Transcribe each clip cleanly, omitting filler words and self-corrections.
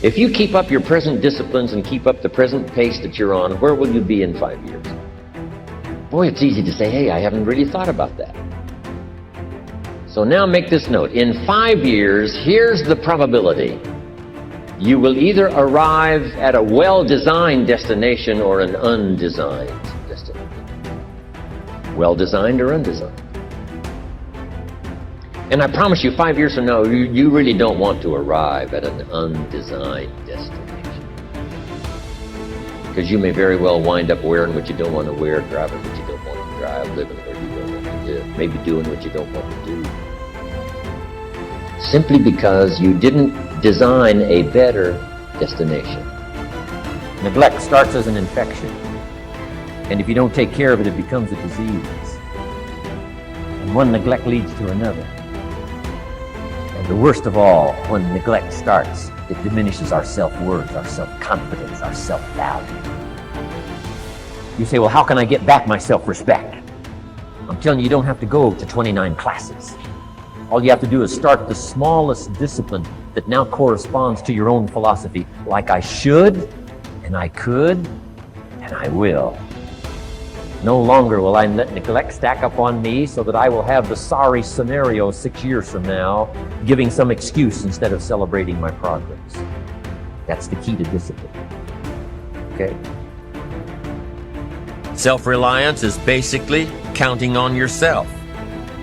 If you keep up your present disciplines and keep up the present pace that you're on, where will you be in 5 years? Boy, it's easy to say, hey, I haven't really thought about that. So now make this note. In 5 years, here's the probability. You will either arrive at a well-designed destination or an undesigned destination. Well-designed or undesigned. And I promise you, 5 years from now, you really don't want to arrive at an undesigned destination. Because you may very well wind up wearing what you don't want to wear, driving what you don't want to drive, living where you don't want to live, maybe doing what you don't want to do. Simply because you didn't design a better destination. Neglect starts as an infection. And if you don't take care of it, it becomes a disease. And one neglect leads to another. And the worst of all, when neglect starts, it diminishes our self-worth, our self-confidence, our self-value. You say, well, how can I get back my self-respect? I'm telling you, you don't have to go to 29 classes. All you have to do is start the smallest discipline that now corresponds to your own philosophy, like I should, and I could, and I will. No longer will I let neglect stack up on me so that I will have the sorry scenario 6 years from now, giving some excuse instead of celebrating my progress. That's the key to discipline. Okay? Self-reliance is basically counting on yourself,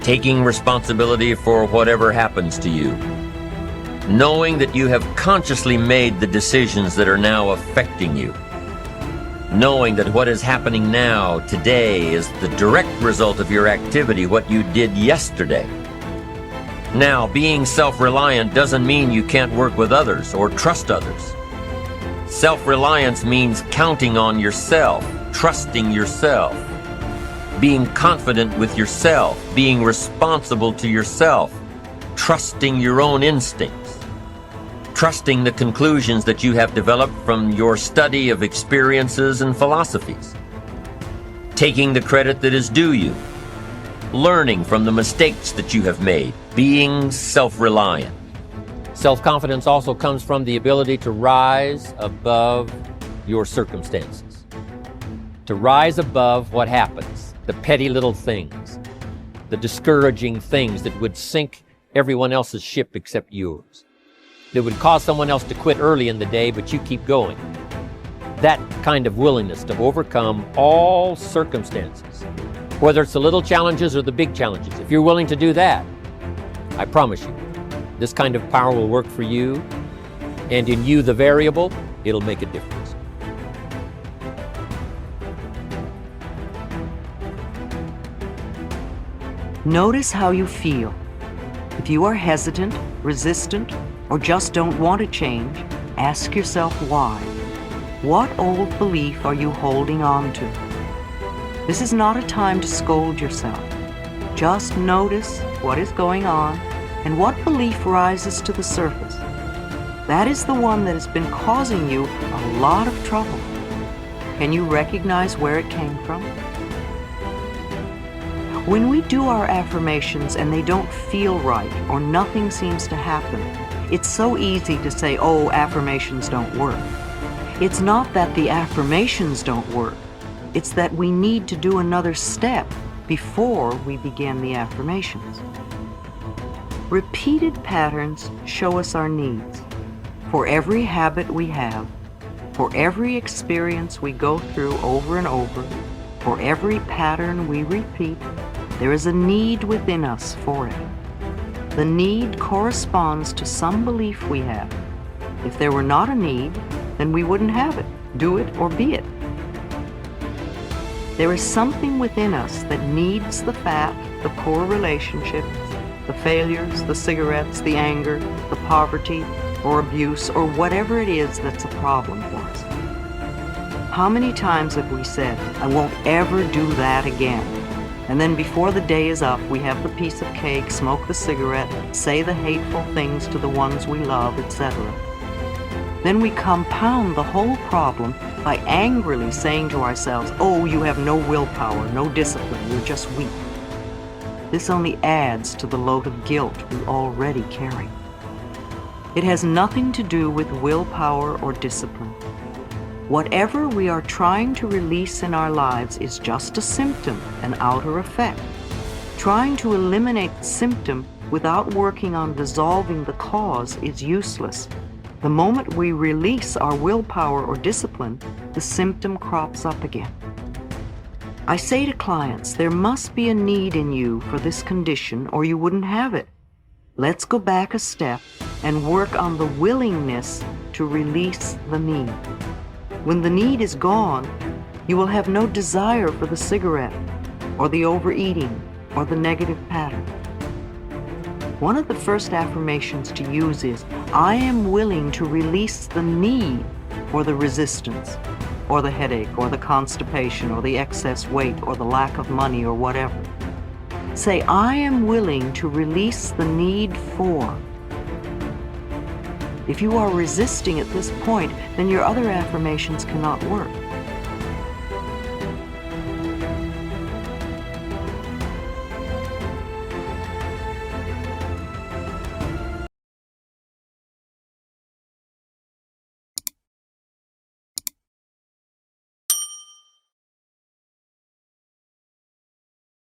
taking responsibility for whatever happens to you, knowing that you have consciously made the decisions that are now affecting you, knowing that what is happening now, today, is the direct result of your activity, what you did yesterday. Now, being self-reliant doesn't mean you can't work with others or trust others. Self-reliance means counting on yourself, trusting yourself, being confident with yourself, being responsible to yourself, trusting your own instincts, trusting the conclusions that you have developed from your study of experiences and philosophies, taking the credit that is due you, learning from the mistakes that you have made, being self-reliant. Self-confidence also comes from the ability to rise above your circumstances, to rise above what happens. The petty little things, the discouraging things that would sink everyone else's ship except yours, that would cause someone else to quit early in the day, but you keep going. That kind of willingness to overcome all circumstances, whether it's the little challenges or the big challenges. If you're willing to do that, I promise you, this kind of power will work for you, and in you, the variable, it'll make a difference. Notice how you feel. If you are hesitant, resistant, or just don't want to change, ask yourself why. What old belief are you holding on to? This is not a time to scold yourself. Just notice what is going on and what belief rises to the surface. That is the one that has been causing you a lot of trouble. Can you recognize where it came from? When we do our affirmations and they don't feel right or nothing seems to happen, it's so easy to say, oh, affirmations don't work. It's not that the affirmations don't work. It's that we need to do another step before we begin the affirmations. Repeated patterns show us our needs. For every habit we have, for every experience we go through over and over, for every pattern we repeat, there is a need within us for it. The need corresponds to some belief we have. If there were not a need, then we wouldn't have it, do it, or be it. There is something within us that needs the fat, the poor relationships, the failures, the cigarettes, the anger, the poverty, or abuse, or whatever it is that's a problem for us. How many times have we said, I won't ever do that again? And then before the day is up, we have the piece of cake, smoke the cigarette, say the hateful things to the ones we love, etc. Then we compound the whole problem by angrily saying to ourselves, oh, you have no willpower, no discipline, you're just weak. This only adds to the load of guilt we already carry. It has nothing to do with willpower or discipline. Whatever we are trying to release in our lives is just a symptom, an outer effect. Trying to eliminate the symptom without working on dissolving the cause is useless. The moment we release our willpower or discipline, the symptom crops up again. I say to clients, there must be a need in you for this condition or you wouldn't have it. Let's go back a step and work on the willingness to release the need. When the need is gone, you will have no desire for the cigarette or the overeating or the negative pattern. One of the first affirmations to use is, I am willing to release the need for the resistance, or the headache, or the constipation, or the excess weight, or the lack of money, or whatever. Say, I am willing to release the need for. If you are resisting at this point, then your other affirmations cannot work.